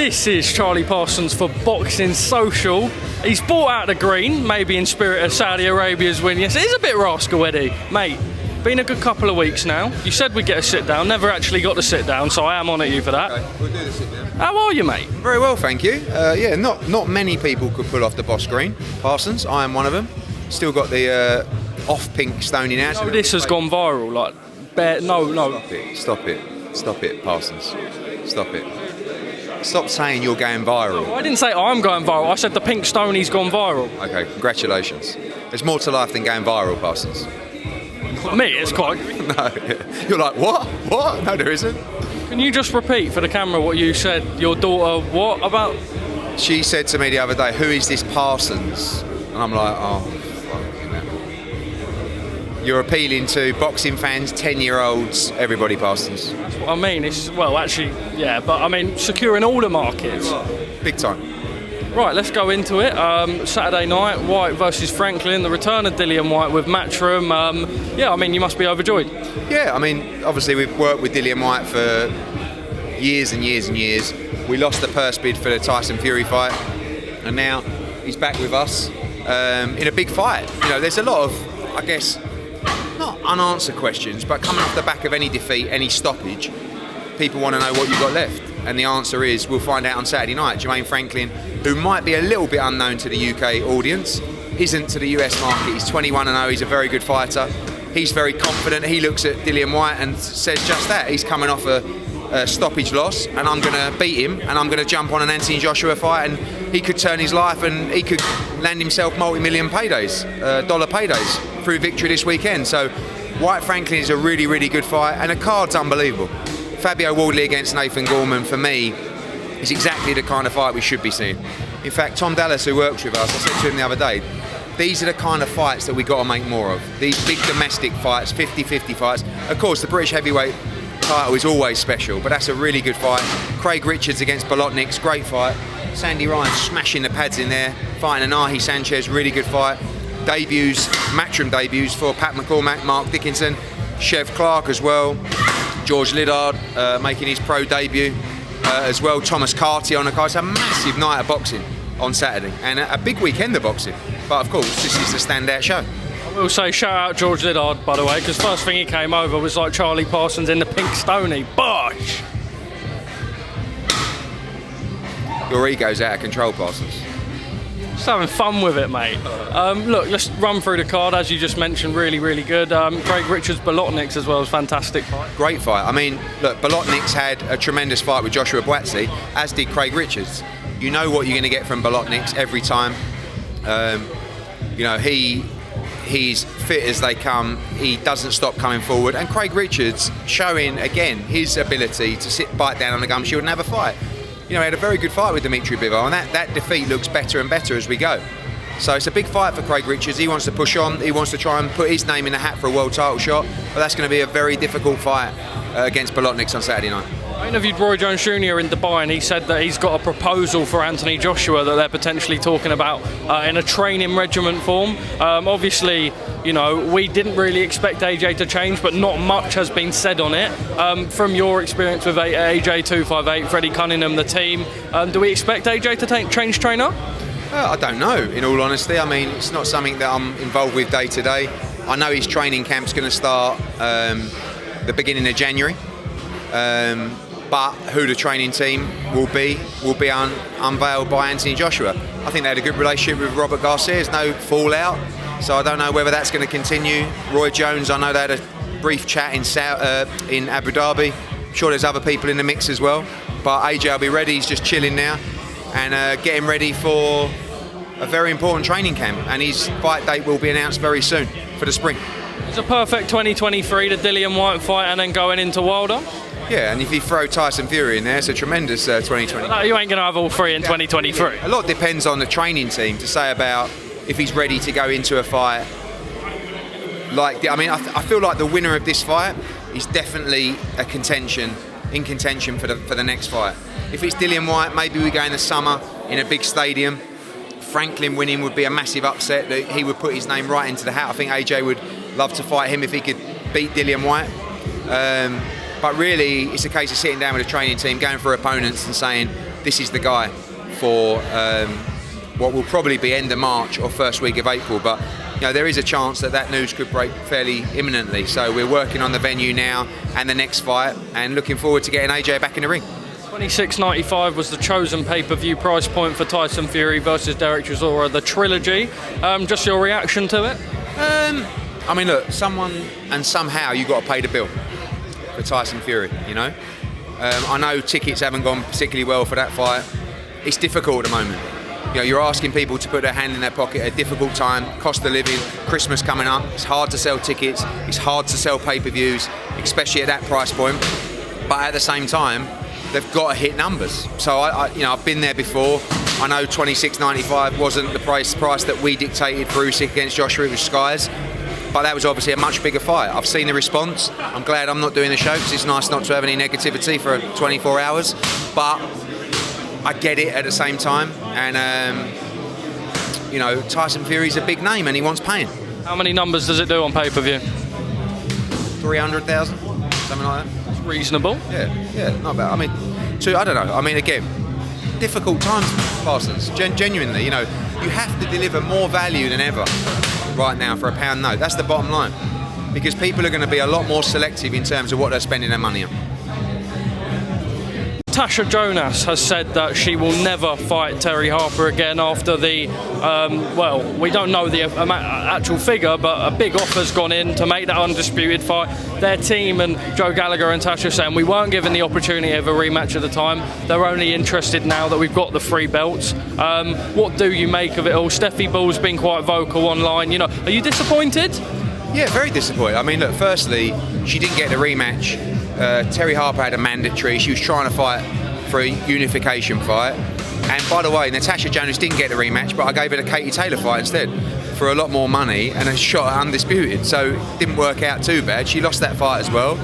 This is Charlie Parsons for Boxing Social. He's bought out the green, maybe in spirit of Saudi Arabia's win. Yes, it is a bit rascal, Eddie. Mate, been a good couple of weeks now. You said we'd get a sit down, never actually got to sit down, so I am on at you for that. Okay, we'll do the sit down. How are you, mate? Very well, thank you. Yeah, not many people could pull off the boss green. Parsons, I am one of them. Still got the off pink stony now. Oh, this has gone viral, like, no. Stop it, Parsons. Stop it. Stop saying you're going viral. I didn't say I'm going viral, I said the pink stony's gone viral. Okay, congratulations. There's more to life than going viral, Parsons. For me, it's quite... No, you're like, what? What? No, there isn't. Can you just repeat for the camera what you said? Your daughter, what about? She said to me the other day, who is this Parsons? And I'm like, oh, fucking hell. You're appealing to boxing fans, 10-year-olds, everybody, Parsons. That's what I mean. It's, well, actually, yeah, but I mean, securing all the markets. Big time. Right, let's go into it. Saturday night, Whyte versus Franklin, the return of Dillian Whyte with Matchroom. Yeah, I mean, you must be overjoyed. Yeah, I mean, obviously we've worked with Dillian Whyte for years and years and years. We lost the purse bid for the Tyson Fury fight, and now he's back with us in a big fight. You know, there's a lot of, I guess, not unanswered questions, but coming off the back of any defeat, any stoppage, people want to know what you've got left. And the answer is, we'll find out on Saturday night. Jermaine Franklin, who might be a little bit unknown to the UK audience, isn't to the US market. He's 21-0, he's a very good fighter. He's very confident. He looks at Dillian Whyte and says just that. He's coming off a stoppage loss, and I'm going to beat him, and I'm going to jump on an Anthony Joshua fight, and he could turn his life, and he could land himself multi-million paydays, dollar paydays, through victory this weekend. So Whyte Franklin is a really, really good fight, and the card's unbelievable. Fabio Wardley against Nathan Gorman, for me, is exactly the kind of fight we should be seeing. In fact, Tom Dallas, who works with us, I said to him the other day, these are the kind of fights that we got to make more of. These big domestic fights, 50-50 fights. Of course, the British heavyweight title is always special, but that's a really good fight. Craig Richards against Bolotniks, great fight. Sandy Ryan smashing the pads in there, fighting Anahi Sanchez, really good fight. Debuts, Matchroom debuts for Pat McCormack, Mark Dickinson, Chev Clark as well. George Liddard making his pro debut as well. Thomas Carty on the card. It's a massive night of boxing on Saturday, and a big weekend of boxing. But of course, this is the standout show. I will say shout out George Liddard, by the way, because first thing he came over was like Charlie Parsons in the pink stony. Bosh! Your ego's out of control, Parsons. Just having fun with it, mate. Look, let's run through the card, as you just mentioned, really, really good. Craig Richards, Bolotniks as well, was fantastic fight. Great fight. I mean, look, Bolotniks had a tremendous fight with Joshua Buatsi, as did Craig Richards. You know what you're going to get from Bolotniks every time. You know, he's fit as they come. He doesn't stop coming forward. And Craig Richards showing, again, his ability to bite down on the gum shield and have a fight. You know, he had a very good fight with Dimitri Bivol, and that defeat looks better and better as we go. So it's a big fight for Craig Richards. He wants to push on. He wants to try and put his name in the hat for a world title shot. But that's going to be a very difficult fight against Bolotniks on Saturday night. I interviewed Roy Jones Jr. in Dubai, and he said that he's got a proposal for Anthony Joshua that they're potentially talking about in a training regiment form. Obviously, you know, we didn't really expect AJ to change, but not much has been said on it. From your experience with AJ 258, Freddie Cunningham, the team, do we expect AJ to change trainer? I don't know, in all honesty. I mean, it's not something that I'm involved with day to day. I know his training camp's going to start the beginning of January. But who the training team will be unveiled by Anthony Joshua. I think they had a good relationship with Robert Garcia. There's no fallout, so I don't know whether that's going to continue. Roy Jones, I know they had a brief chat in Abu Dhabi. I'm sure there's other people in the mix as well. But AJ will be ready. He's just chilling now and getting ready for a very important training camp. And his fight date will be announced very soon for the spring. It's a perfect 2023, the Dillian Whyte fight, and then going into Wilder. Yeah, and if you throw Tyson Fury in there, it's a tremendous 2020. No, you ain't going to have all three in 2023. A lot depends on the training team to say about if he's ready to go into a fight. Like, I mean, I feel like the winner of this fight is definitely in contention for the next fight. If it's Dillian Whyte, maybe we go in the summer in a big stadium. Franklin winning would be a massive upset. That he would put his name right into the hat. I think AJ would love to fight him if he could beat Dillian Whyte. But really, it's a case of sitting down with a training team, going for opponents and saying, this is the guy for what will probably be end of March or first week of April. But there is a chance that news could break fairly imminently. So we're working on the venue now and the next fight, and looking forward to getting AJ back in the ring. $26.95 was the chosen pay-per-view price point for Tyson Fury versus Chisora, the trilogy. Just your reaction to it? I mean, look, someone and somehow you got to pay the bill for Tyson Fury. I know tickets haven't gone particularly well for that fight. It's difficult at the moment. You're asking people to put their hand in their pocket at a difficult time, cost of living, Christmas coming up. It's hard to sell tickets. It's hard to sell pay-per-views, especially at that price point. But at the same time, they've got to hit numbers. So I've been there before. I know $26.95 wasn't the price that we dictated for Usyk against Joshua. It was Sky's, but that was obviously a much bigger fight. I've seen the response. I'm glad I'm not doing the show because it's nice not to have any negativity for 24 hours. But I get it at the same time, and Tyson Fury's a big name and he wants paying. How many numbers does it do on pay-per-view? 300,000, something like that. That's reasonable. Yeah, not bad. I mean, I don't know. I mean, again, difficult times, Parsons. Genuinely, you have to deliver more value than ever right now for a pound note. That's the bottom line, because people are going to be a lot more selective in terms of what they're spending their money on. Tasha Jonas has said that she will never fight Terry Harper again after the, we don't know the actual figure, but a big offer's gone in to make that undisputed fight. Their team and Joe Gallagher and Tasha saying we weren't given the opportunity of a rematch at the time. They're only interested now that we've got the 3 belts. What do you make of it all? Steffi Bull's been quite vocal online. Are you disappointed? Yeah, very disappointed. I mean, look, firstly, she didn't get the rematch. Terry Harper had a mandatory. She was trying to fight for a unification fight. And by the way, Natasha Jonas didn't get the rematch, but I gave her the Katie Taylor fight instead for a lot more money and a shot at undisputed. So it didn't work out too bad. She lost that fight as well.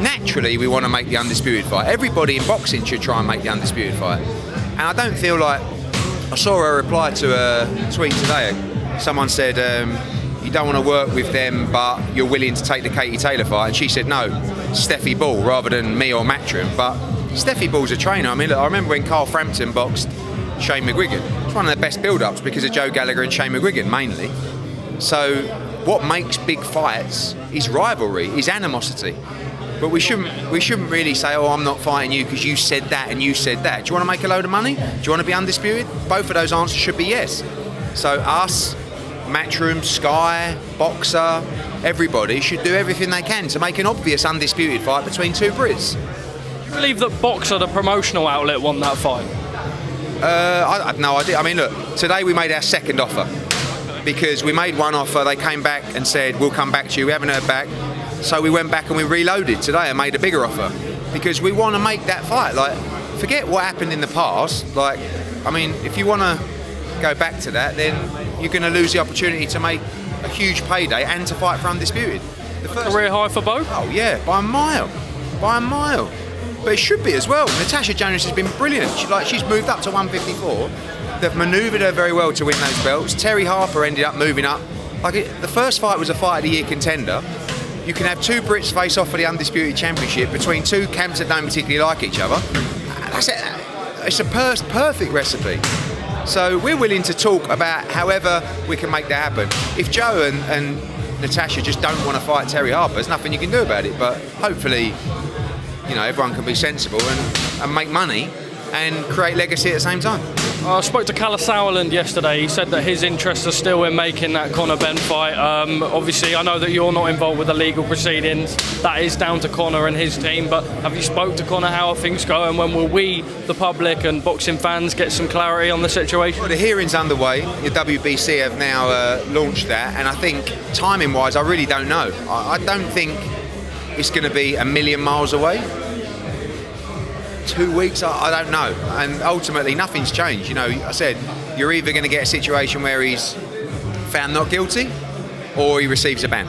Naturally, we want to make the undisputed fight. Everybody in boxing should try and make the undisputed fight. And I don't feel like... I saw a reply to a tweet today. Someone said... you don't want to work with them, but you're willing to take the Katie Taylor fight. And she said, no, Steffi Bull rather than me or Matchroom. But Steffi Bull's a trainer. I mean, look, I remember when Carl Frampton boxed Shane McGuigan. It's one of the best build-ups because of Joe Gallagher and Shane McGuigan, mainly. So what makes big fights is rivalry, is animosity. But we shouldn't really say, oh, I'm not fighting you because you said that and you said that. Do you want to make a load of money? Do you want to be undisputed? Both of those answers should be yes. So us... Matchroom, Sky, Boxer, everybody should do everything they can to make an obvious undisputed fight between 2 Brits. Do you believe that Boxer, the promotional outlet, won that fight? I have no idea. I mean, look, today we made our second offer because we made one offer, they came back and said, we'll come back to you, we haven't heard back. So we went back and we reloaded today and made a bigger offer because we want to make that fight. Like, forget what happened in the past. Like, I mean, if you want to go back to that, then you're going to lose the opportunity to make a huge payday and to fight for undisputed. The first career high for both? Oh yeah, by a mile. But it should be as well. Natasha Jonas has been brilliant. She's moved up to 154. They've manoeuvred her very well to win those belts. Terry Harper ended up moving up. The first fight was a fight of the year contender. You can have 2 Brits face off for the undisputed championship between 2 camps that don't particularly like each other. That's it. It's a perfect recipe. So we're willing to talk about however we can make that happen. If Joe and Natasha just don't want to fight Terry Harper, there's nothing you can do about it. But hopefully, everyone can be sensible and make money and create legacy at the same time. I spoke to Callum Sauerland yesterday. He said that his interests are still in making that Conor Benn fight. Obviously, I know that you're not involved with the legal proceedings. That is down to Conor and his team. But have you spoke to Conor? How are things going? When will we, the public and boxing fans, get some clarity on the situation? Well, the hearing's underway. The WBC have now launched that. And I think, timing-wise, I really don't know. I don't think it's going to be a million miles away. 2 weeks, I don't know, and ultimately nothing's changed. I said you're either going to get a situation where he's found not guilty or he receives a ban,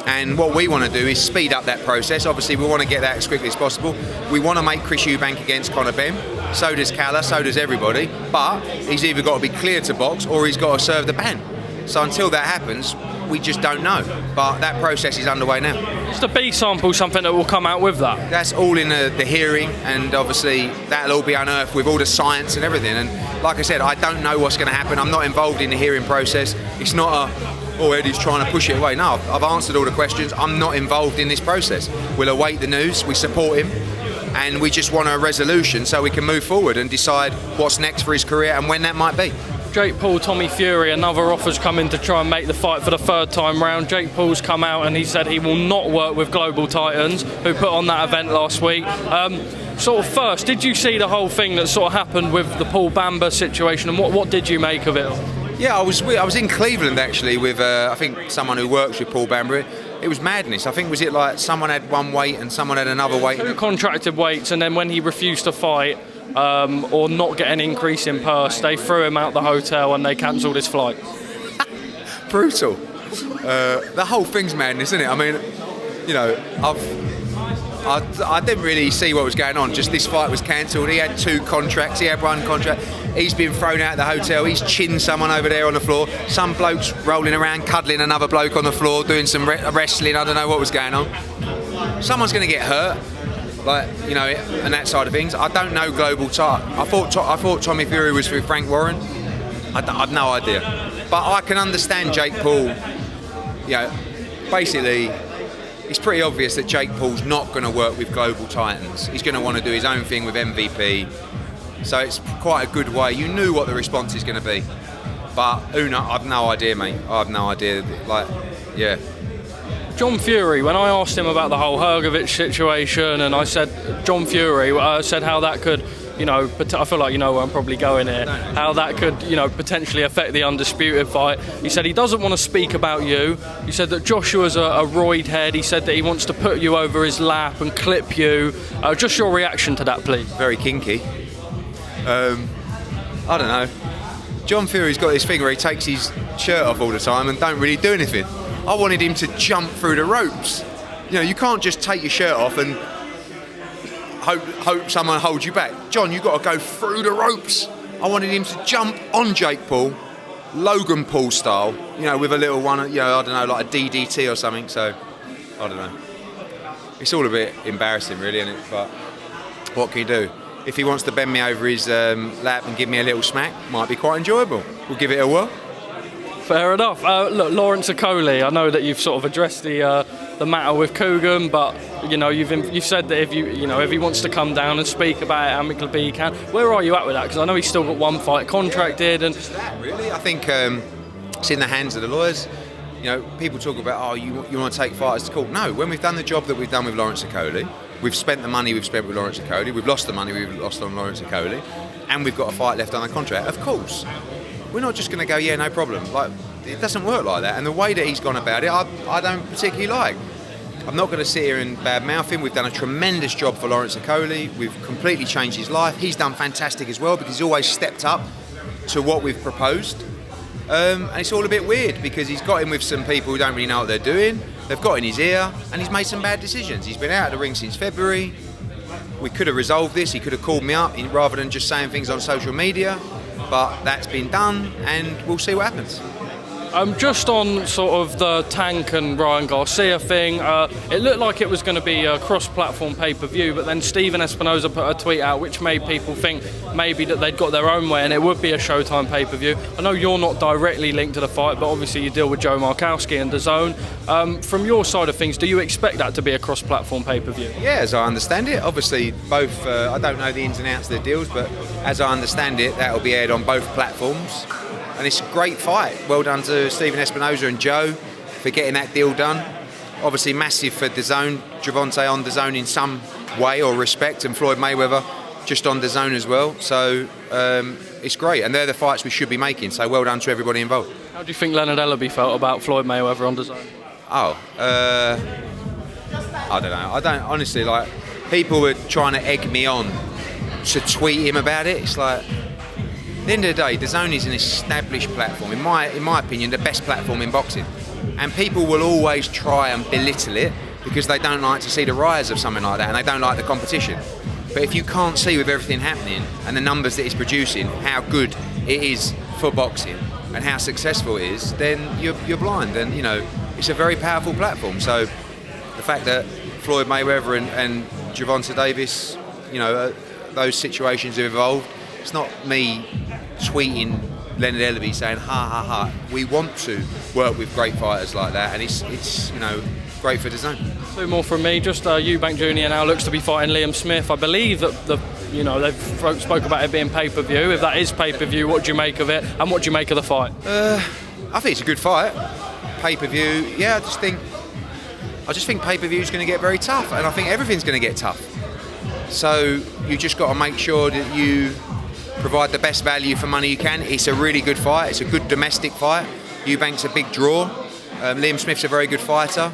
and what we want to do is speed up that process. Obviously we want to get that as quickly as possible. We want to make Chris Eubank against Conor Benn, so does Calla, so does everybody, but he's either got to be cleared to box or he's got to serve the ban. So until that happens, we just don't know. But that process is underway now. Is the B sample something that will come out with that? That's all in the hearing, and obviously that'll all be unearthed with all the science and everything. And like I said, I don't know what's going to happen. I'm not involved in the hearing process. It's not Eddie's trying to push it away. No, I've answered all the questions. I'm not involved in this process. We'll await the news. We support him, and we just want a resolution so we can move forward and decide what's next for his career and when that might be. Jake Paul, Tommy Fury, another offer's come in to try and make the fight for the third time round. Jake Paul's come out and he said he will not work with Global Titans, who put on that event last week. Sort of first, did you see the whole thing that sort of happened with the Paul Bamba situation, and what did you make of it? Yeah, I was in Cleveland actually with I think someone who works with Paul Bamba. It was madness. I think was it like someone had one weight and someone had another weight. 2 contracted weights, and then when he refused to fight or not get an increase in purse, they threw him out the hotel and they cancelled his flight. Brutal. The whole thing's madness, isn't it? I mean, you know, I didn't really see what was going on. Just this fight was cancelled. He had 2 contracts. He had 1 contract. He's been thrown out of the hotel. He's chinned someone over there on the floor. Some bloke's rolling around, cuddling another bloke on the floor, doing some wrestling. I don't know what was going on. Someone's going to get hurt, like, you know, and that side of things. I don't know Global Title. I thought Tommy Fury was with Frank Warren. I've no idea. But I can understand Jake Paul. You know, basically, it's pretty obvious that Jake Paul's not going to work with Global Titans. He's going to want to do his own thing with MVP. So it's quite a good way. You knew what the response is going to be. But I've no idea, mate. I have no idea. Like, yeah. John Fury, when I asked him about the whole Hrgovic situation, and I said, John Fury said how that could, you know, I feel like you know where I'm probably going here, how that could, you know, potentially affect the Undisputed fight. He said he doesn't want to speak about you. He said that Joshua's a roid head. He said that he wants to put you over his lap and clip you. Just your reaction to that, please. Very kinky. I don't know. John Fury's got this thing where he takes his shirt off all the time and don't really do anything. I wanted him to jump through the ropes. You know, you can't just take your shirt off and hope someone holds you back. John, you've got to go through the ropes. I wanted him to jump on Jake Paul, Logan Paul style, you know, with a little one, you know, I don't know, like a DDT or something. So, I don't know. It's all a bit embarrassing, really, isn't it? But what can you do? If he wants to bend me over his lap and give me a little smack, might be quite enjoyable. We'll give it a whirl. Fair enough. Look, Lawrence Okolie, I know that you've sort of addressed the matter with Coogan, but you know you've said that if he wants to come down and speak about it amicably, he can. Where are you at with that? Because I know he's still got 1 fight contracted, and just that really. I think it's in the hands of the lawyers. You know, people talk about you want to take fighters to court. No, when we've done the job that we've done with Lawrence Okolie, we've spent the money we've spent with Lawrence Okolie, we've lost the money we've lost on Lawrence Okolie, and we've got a fight left on the contract. Of course, we're not just going to go, yeah, no problem. Like, it doesn't work like that. And the way that he's gone about it, I don't particularly like. I'm not going to sit here and badmouth him. We've done a tremendous job for Lawrence Okolie. We've completely changed his life. He's done fantastic as well because he's always stepped up to what we've proposed. And it's all a bit weird because he's got in with some people who don't really know what they're doing. They've got in his ear and he's made some bad decisions. He's been out of the ring since February. We could have resolved this. He could have called me up rather than just saying things on social media. But that's been done and we'll see what happens. Just on sort of the Tank and Ryan Garcia thing, it looked like it was going to be a cross-platform pay-per-view, but then Steven Espinoza put a tweet out which made people think maybe that they'd got their own way and it would be a Showtime pay-per-view. I know you're not directly linked to the fight, but obviously you deal with Joe Markowski and DAZN. From your side of things, do you expect that to be a cross-platform pay-per-view? Yeah, as I understand it. Obviously, both, I don't know the ins and outs of the deals, but as I understand it, that will be aired on both platforms. And it's a great fight. Well done to Steven Espinoza and Joe for getting that deal done. Obviously massive for DAZN, Gervonta on DAZN in some way or respect, and Floyd Mayweather just on DAZN as well. So it's great, and they're the fights we should be making. So well done to everybody involved. How do you think Leonard Ellaby felt about Floyd Mayweather on DAZN? I don't know. I don't honestly, like, people were trying to egg me on to tweet him about it. It's like, at the end of the day, DAZN is an established platform. In my opinion, the best platform in boxing. And people will always try and belittle it because they don't like to see the rise of something like that and they don't like the competition. But if you can't see with everything happening and the numbers that it's producing how good it is for boxing, and how successful it is, then you're blind. And you know, it's a very powerful platform. So the fact that Floyd Mayweather and Gervonta Davis, you know, those situations have evolved. It's not me tweeting Leonard Ellaby saying ha ha ha. We want to work with great fighters like that, and it's you know, great for DAZN. 2 more from me. Just Eubank Jr. now looks to be fighting Liam Smith. I believe that they've spoke about it being pay-per-view. If that is pay-per-view, what do you make of it, and what do you make of the fight? I think it's a good fight. Pay-per-view, yeah. I just think pay-per-view is going to get very tough, and I think everything's going to get tough. So you just got to make sure that you provide the best value for money you can. It's a really good fight. It's a good domestic fight. Eubank's a big draw. Liam Smith's a very good fighter.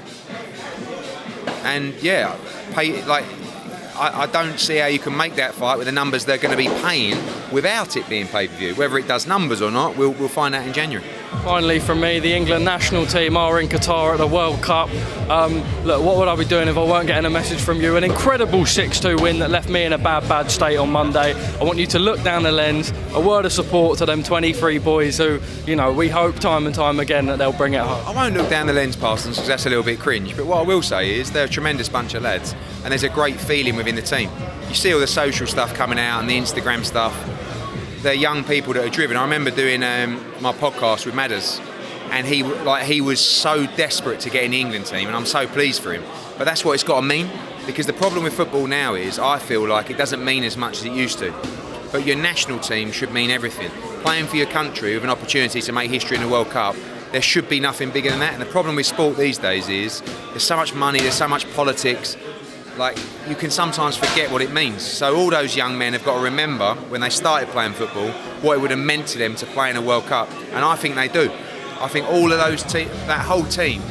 And yeah, I don't see how you can make that fight with the numbers they're going to be paying without it being pay-per-view. Whether it does numbers or not, we'll find out in January. Finally, from me, the England national team are in Qatar at the World Cup. Look, what would I be doing if I weren't getting a message from you? An incredible 6-2 win that left me in a bad state on Monday. I want you to look down the lens, a word of support to them 23 boys who, you know, we hope time and time again that they'll bring it home. I won't look down the lens, Parsons, because that's a little bit cringe. But what I will say is they're a tremendous bunch of lads, and there's a great feeling within the team. You see all the social stuff coming out and the Instagram stuff. They're young people that are driven. I remember doing my podcast with Madders, and he was so desperate to get in the England team, and I'm so pleased for him. But that's what it's got to mean, because the problem with football now is I feel like it doesn't mean as much as it used to. But your national team should mean everything. Playing for your country with an opportunity to make history in the World Cup, there should be nothing bigger than that. And the problem with sport these days is there's so much money, there's so much politics. Like, you can sometimes forget what it means. So all those young men have got to remember when they started playing football what it would have meant to them to play in a World Cup, and I think they do. I think all of those that whole team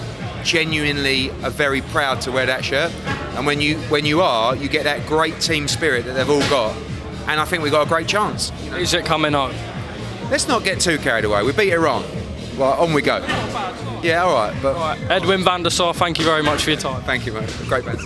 genuinely are very proud to wear that shirt, and when you are, you get that great team spirit that they've all got, and I think we've got a great chance. Is it coming on? Let's not get too carried away. We beat Iran. Right, on we go. Yeah, all right. Edwin van der Sar, thank you very much for your time. Thank you, mate. Great man.